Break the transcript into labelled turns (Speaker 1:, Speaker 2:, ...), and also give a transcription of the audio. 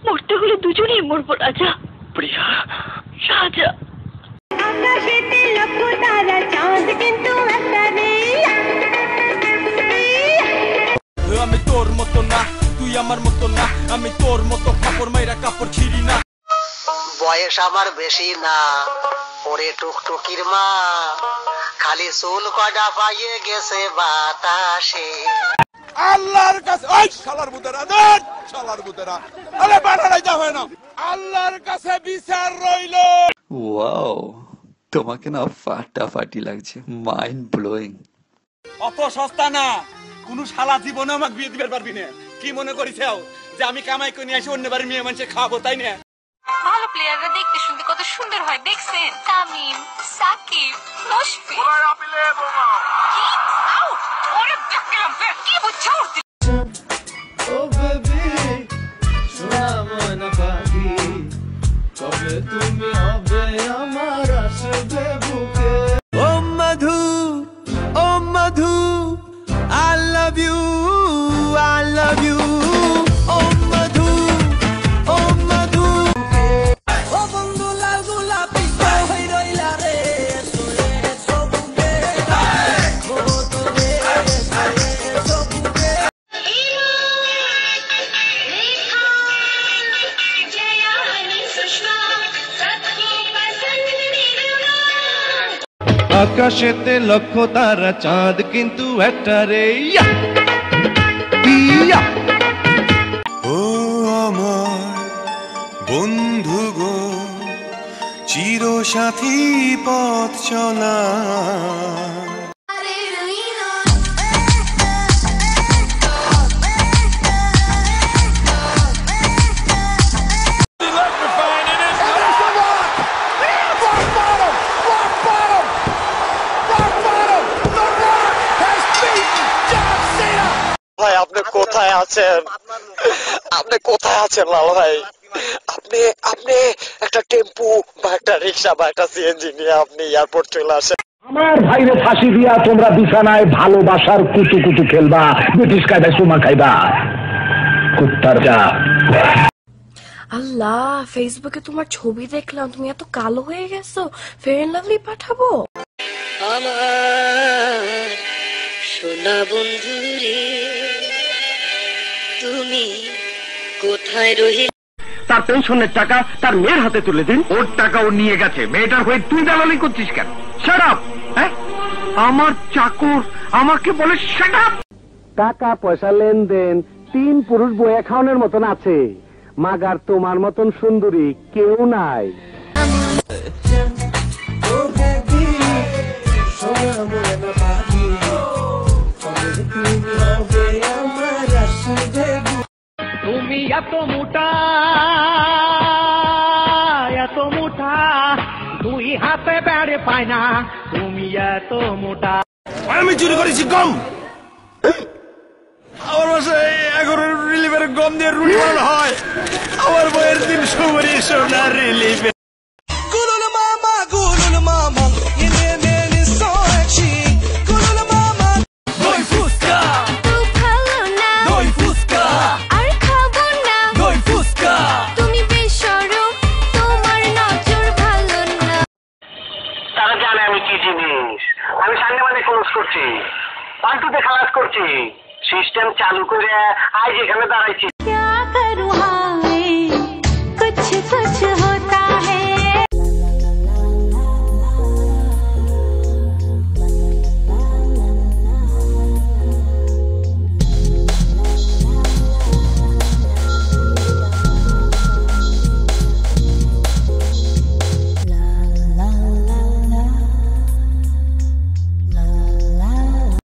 Speaker 1: মরতে হলে দুজনেই মরবো রাজা। প্রিয়া, রাজা। আকাশেতে লক্ষ তারা, চাঁদ কিন্তু একটা নেই।
Speaker 2: আমি তোর মতো না, তুই আমার মতো না, আমি তোর মতো কাপড় মাইরা কাপড় ছিড়ি না।
Speaker 3: বয়স আমার বেশি না, ওরে টুকটুকির মা, খালি চুল কটা পাইয়ে গেছে বাতাসে।
Speaker 2: আল্লাহর কাছে ওই শালার বুতেরা, ধর শালার বুতেরা, আরে বানাই যা হয় না, আল্লাহর কাছে বিচার রইল।
Speaker 4: ওয়াও, তোমাকে না ফাটাফাটি লাগছে, মাইন্ড ব্লোয়িং।
Speaker 2: অত সস্তা না, কোন শালা জীবনে আমাকে বিয়ে দিতে পারবি না। কি মনে করিছাও যে আমি কামাই করে নিয়ে আসি অন্য বাড়ির মেয়ে মানুষের খাওয়াবো, তাই না?
Speaker 1: ভালো প্লেয়াররা দেখতে শুনতে কত সুন্দর হয়, দেখছেন? তামিম, সাকিব, মুশফিক। কি আউট! ওরে দেখলাম কি বুঝছো?
Speaker 5: ও বেবি সোনা ময়না পাখি, কবে তুমি হবে আমার আসবে বুকে।
Speaker 2: ও মধু, ও মধু, I love you, I love you, ও মধু, ও মধু। ও বন্ধু লাল গোলাপি হই রইলা রে, সোরে সবুকে ও তোরে সবুকে।
Speaker 5: আকাশেতে লক্ষ তারা, চাঁদ কিন্তু একটা রে।
Speaker 6: ও আমার বন্ধু গো, চিরসাথী পথ চলা।
Speaker 3: ভাই আপনি কোথায় আছেন? আপনি কোথায় আছেন লাল ভাই? আপনি আপনি একটা টেম্পু বা একটা রিক্সা বা একটা সিএনজি নিয়ে আপনি এয়ারপোর্ট চলে আসেন।
Speaker 7: আমার ভাইরে ফাঁসি দিয়া তোমরা বিছানায় ভালোবাসার কুতু কুতু খেলবা, ব্রিটিশ কায়দায় চুমা খাইবা, কুত্তার যা।
Speaker 1: আল্লাহ, ফেসবুকে তোমার ছবি দেখলাম, তুমি এত কালো হয়ে গেছো। ফেয়ার এন্ড লাভলি পাঠাবো?
Speaker 8: আমার সোনা বন্ধু রে, তুমি কোথায় রহিল?
Speaker 7: তার পেনশনের টাকা তার মেয়ের হাতে তুলে দিন। ওর টাকা ও নিয়ে গেছে, মেয়েটার হয়ে তুই দালালি করছিস কেন? Shut up! হ্যাঁ, আমার চাকর আমাকে বলে শাট আপ। টাকা পয়সা লেনদেন 3 পুরুষ বইয়া খাওয়ানোর মতন আছে, মাগার তোমার মতন সুন্দরী কেউ নাই। তুমি এত মোটা, এত মোটা, 2 হাতে বেড়ে পায় না, তুমি এত মোটা।
Speaker 2: আমি চুরি করেছি গম, আমার বাসায় 11 রিলিভের গম দিয়ে রুটি বানানো হয়। আমার বইয়ের 300 ভরি সোনা রিলিভে। গুলুল মামা, গুলুল মামা, ইনে মেনে সোয়াচি, গুলুল মামা। দই ফুসকা,
Speaker 1: তুই ভালো না,
Speaker 2: দই ফুসকা,
Speaker 1: আর খাবো না।
Speaker 2: দই ফুসকা।
Speaker 1: তুমি বেশরম, তোমার নজর ভালো না।
Speaker 3: তারা জানে আমি কি জিনিস। আমি সামনে মানে ক্লোজ করছি, পাল্টুতে খালাস করছি, সিস্টেম চালু করে আজ এখানে দাঁড়াইছি।